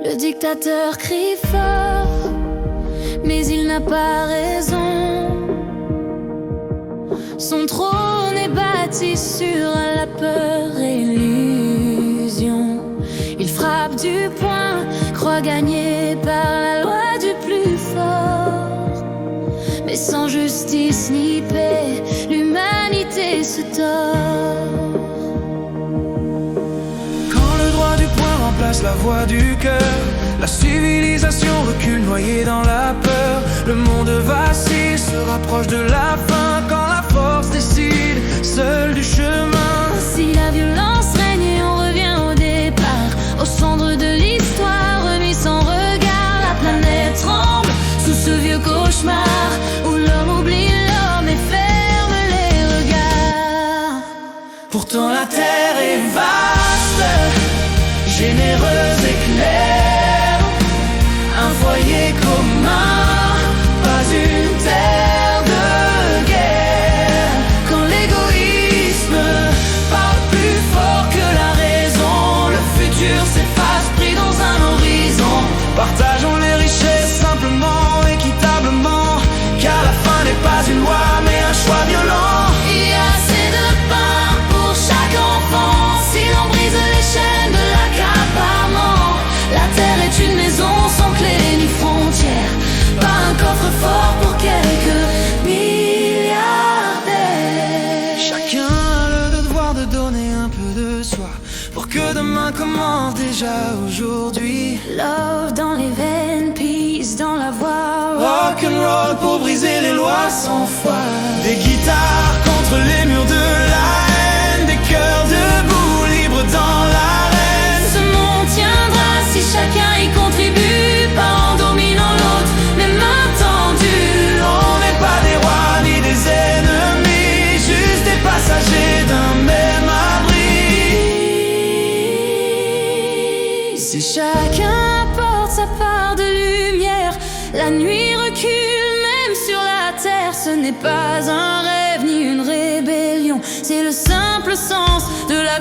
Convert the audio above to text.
Le dictateur crie fort, mais il n'a pas raison. Son trône est bâti sur la peur et l'illusion. Il frappe du poing, croit gagner par la loi du plus fort. Mais sans justice ni paix, l'humanité se tord. Quand le droit du poing remplace la voix du cœur, la civilisation recule noyée dans la peur. Le monde vacille, se rapproche de la fin. Quand la force décide, seule du chemin. Si la violence règne et on revient au départ, au centre de l'histoire, remis sans regard, la planète tremble sous ce vieux cauchemar où l'homme oublie l'homme et ferme les regards. Pourtant la terre est vaste, généreuse et claire, un foyer commun, pas une terre de guerre. Quand l'égoïsme parle plus fort que la raison, le futur s'efface pris dans un horizon. Partageons les richesses simplement, équitablement, car la faim n'est pas une loi mais un choix violent. Il y a assez de pain pour chaque enfant, si l'on brise les chaînes de l'accaparement. La terre est une maison sans clé ni frontière, pas un coffre-fort pour quelques milliardaires. Chacun a le devoir de donner un peu de soi, pour que demain commence déjà aujourd'hui. Love dans les veines, peace dans la voix. Rock'n'roll pour briser les lois sans foi. Des guitares contre les murs de la haine, des cœurs debout, libres dans l'arène. Ce monde tiendra si chacun y contribue, pas en dominant l'autre, mais main tendue. On n'est pas des rois ni des ennemis, juste des passagers d'un même abri. Si chacun apporte sa part de lumière, la nuit recule même sur la terre. Ce n'est pas un rêve ni une rébellion, c'est le simple sens de la